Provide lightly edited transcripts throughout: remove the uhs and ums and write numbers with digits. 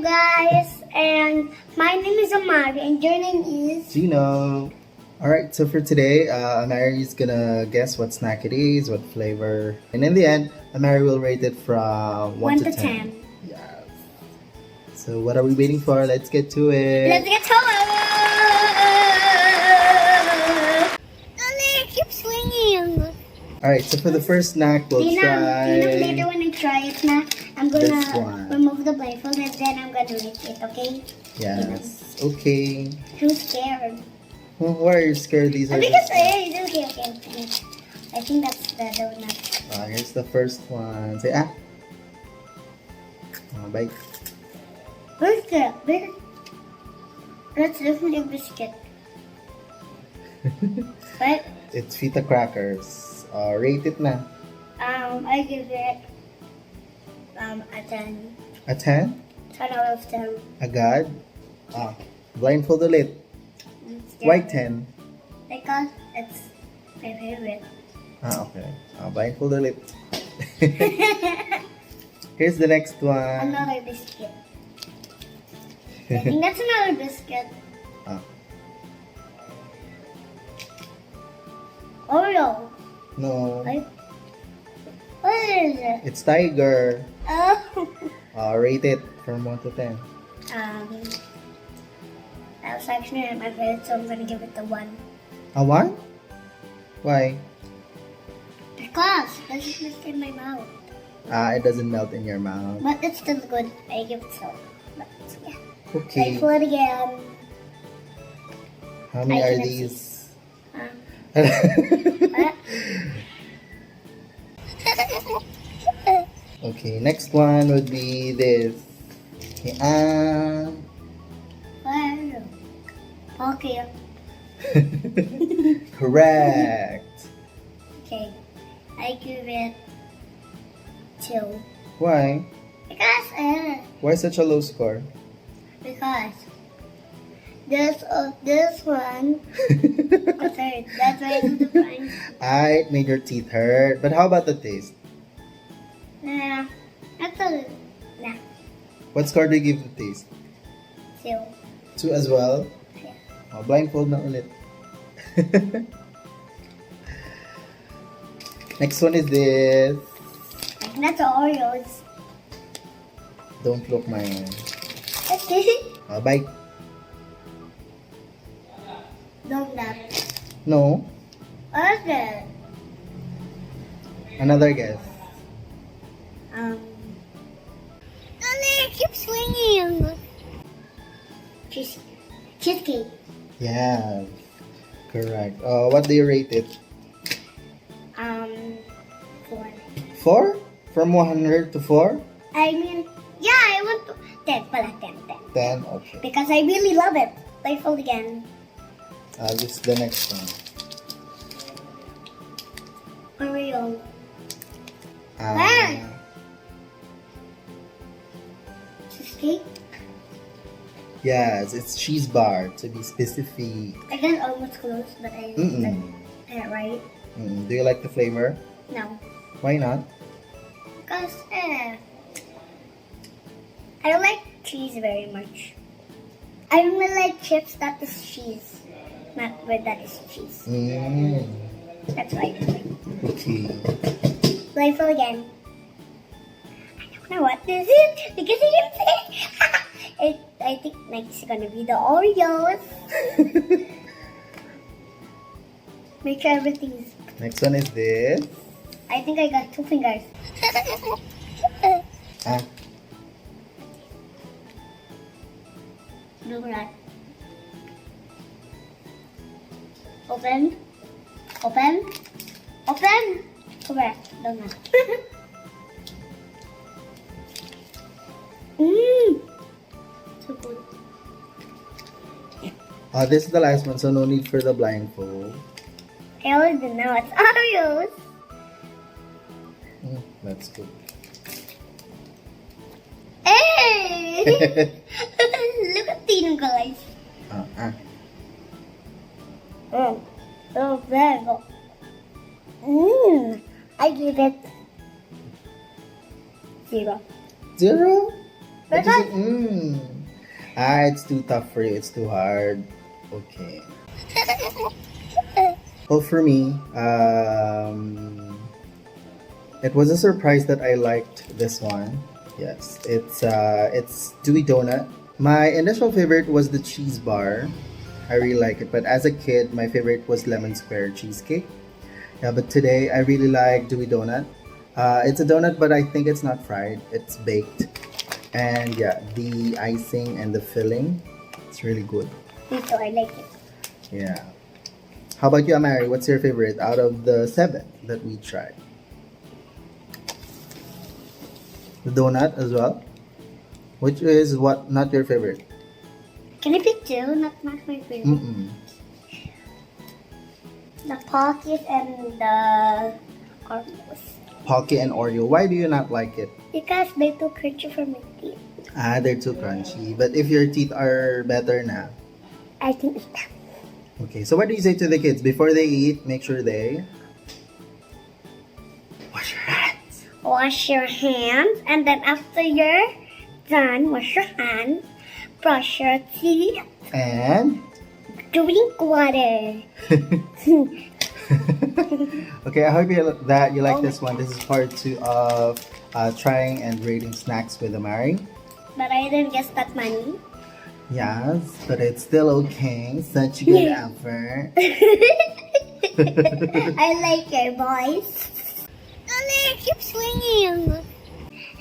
guys, and my name is Amari, and your name is Gino. Alright, so for today, Amari's gonna guess what snack it is, what flavor, and in the end, Amari will rate it from 1 to 10. Yes. So what are we waiting for? Let's get to it. Let's get to it. Keep swinging. Alright, so for the first snack, we'll try Later when I try it now, I'm this gonna one. remove the blindfold and then I'm gonna rate it, okay? Yes. Okay. I'm scared. Why are you scared? These are Because the- okay. I think that's the donut. Here's the first one. Say ah. Bite. Biscuit. That's definitely a biscuit. But It's feta crackers. Rate it na. I give it a 10. A 10? 10 out of 10. Agad? Blindfold ulit. Why 10? Because it's my favorite. Okay. Blindfold ulit. Here's the next one. Another biscuit. I think that's another biscuit. Oreo. No. What is it? It's tiger. Oh. Rate it from 1 to 10. That was actually my favorite, so I'm gonna give it a 1. A 1? Why? Because it doesn't melt in my mouth. It doesn't melt in your mouth. But it's still good. I give it so. But yeah. Okay. I pull it again. How many I are cannot these? Okay, next one would be this. Okay, Okay. correct. Okay. I give it 2. Why? Because Why such a low score? because this one was hurt. That's why I do the fine. It made your teeth hurt. But how about the taste? Nah. That's a nah. What score do you give the taste? 2. 2 as well? Yeah. Blindfold na ulit. Next one is this. I think that's Oreos. Don't look mine. Okay. Bite. Donut. No. What is it? Another guess. Keep swinging. Cheesecake. Yeah. Correct. What do you rate it? 4. 4? From 100 to 4? I mean, yeah, I want to 10 pala, 10. 10? Okay. Because I really love it. Playful again. This is the next one. Oreo. Ah. Cheesecake. Yes, it's cheese bar to be specific. I got almost close, but I Mm-mm. right? Do you like the flavor? No. Why not? Because I don't like cheese very much. I only like chips that is cheese, not bread that is cheese. That's why I don't like. Okay. Playful again. I don't know what this is because I didn't say. I think next is gonna be the Oreos. Make sure everything's. Next one is this. I think I got 2 fingers. Ah. Donut. Open. Correct. Donut. So good. This is the last one, so no need for the blindfold. I already know it's Oreos. That's good. Hey! Look at the guys. Oh, very good. I give it 0. 0? What is it? It's too tough for you. It's too hard. Okay. Well, for me, it was a surprise that I liked this one. Yes, it's Dewey Donut. My initial favorite was the cheese bar. I really like it, but as a kid, my favorite was lemon square cheesecake. Yeah, but today I really like Dewey Donut. It's a donut, but I think it's not fried. It's baked, and yeah, the icing and the filling, it's really good. Me too, I like it. Yeah. How about you, Amari? What's your favorite out of the 7 that we tried? The donut as well? Which is what not your favorite? Can I pick 2? Not my favorite. The Pocket and the Oreos. Pocky and Oreo. Why do you not like it? Because they're too crunchy for my teeth. They're too crunchy. But if your teeth are better now. I can eat them. Okay, so what do you say to the kids? Before they eat, make sure they wash your hands. Wash your hands, and then after you're done, wash your hands, brush your teeth, And drink water. okay, I hope that you like this one. This is part 2 of trying and rating snacks with Amari. But I didn't guess that money. Yes, but it's still okay. Such a good effort. I like your voice. And keep swinging.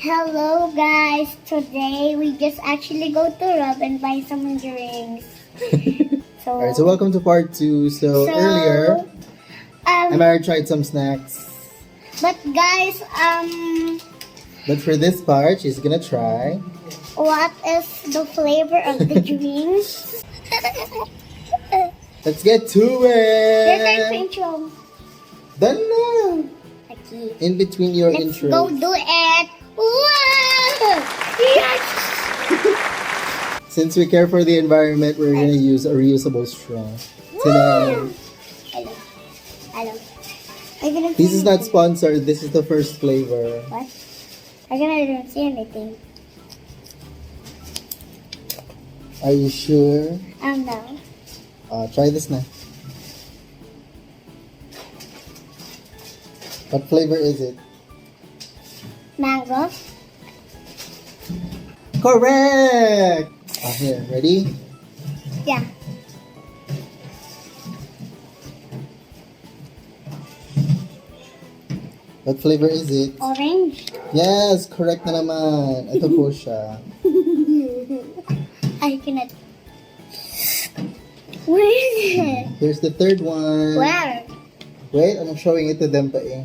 Hello guys, today we just actually go to Rob and buy some drinks. Alright, so welcome to part 2. So earlier, Amari tried some snacks. But guys, But for this part, she's gonna try. what is the flavor of the drinks? Let's get to There's our it! intro. Done na! Okay. In between your Let's intro. go do it. Wow! Yes! Since we care for the environment, we're gonna use a reusable straw today. Hello. Hello. I didn't This see is not anything. sponsored. This is the first flavor. What? I didn't see anything. Are you sure? No. Try this now. What flavor is it? Mango. Correct! Here, ready? Yeah. What flavor is it? Orange. Yes, correct na naman. Ito po siya. I cannot. Where is it? Here's the third one. Where? Wait, I'm showing it to them pa eh.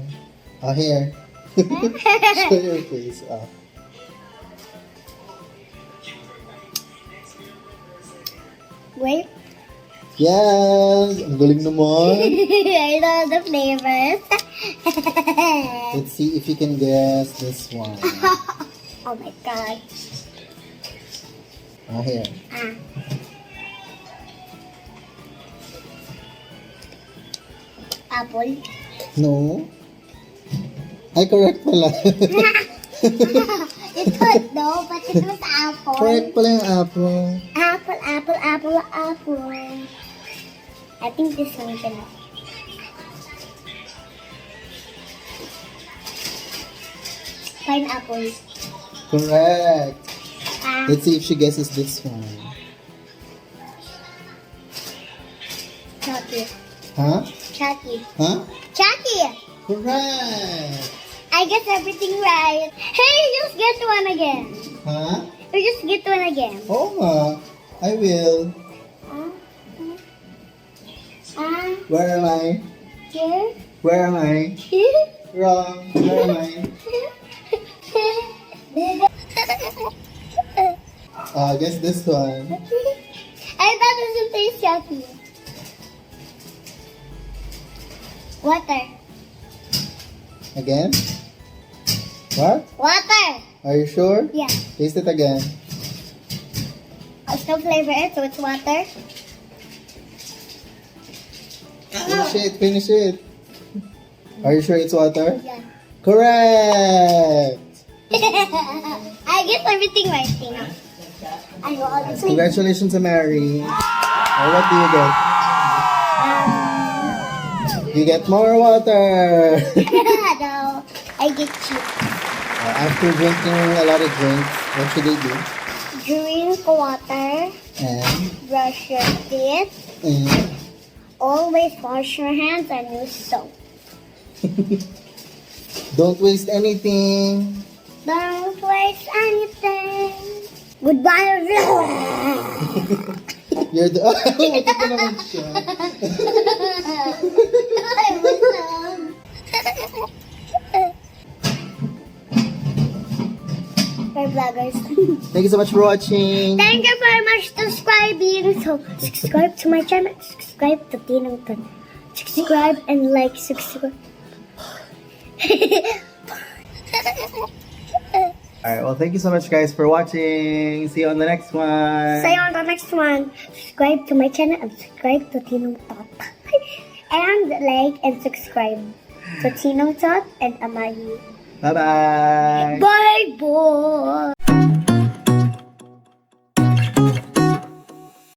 Here. Show your face. Wait. Yes! Ang galing naman. I know the flavors. Let's see if you can guess this one. Oh my god. Here. Apple. No. Ay, correct pala. It could though, but it was apple. Correct pala yung apple. Apple, apple, apple, apple. I think this one can. Pineapple. Correct. Ah, Let's see if she guesses this one. Chucky. Huh? Chucky. Huh? Chucky! Correct. I guess everything right. Hey, you just get one again. Huh? You just get one again. Oo nga. I will. Where am I? Here. Where am I? Here. Wrong. Where am I? Guess this one. I thought it was taste Chucky. Water. Again? What? Water. Are you sure? Yeah. Taste it again. It's no flavor, so it's water. Finish it. Finish it. Are you sure it's water? Yeah. Correct. I get everything right, Tina. I know all the things. Congratulations, Amari. What do you get? You get more water. No, I get you. After drinking a lot of drinks, what should they do? Drink water, And, brush your teeth, and always wash your hands and use soap. don't waste anything. Don't waste anything. Goodbye, everyone. You're the... Buti ka naman siya. Bye, vloggers. Thank you so much for watching. Thank you very much for subscribing. So, subscribe to my channel. Subscribe to Tinang Tan. Subscribe and like. Subscribe. Alright, well, thank you so much, guys, for watching. See you on the next one. See you on the next one. Subscribe to my channel and subscribe to Tinang Tot. And like and subscribe to Tinang Tot and Amari. Bye-bye. Bye, boy.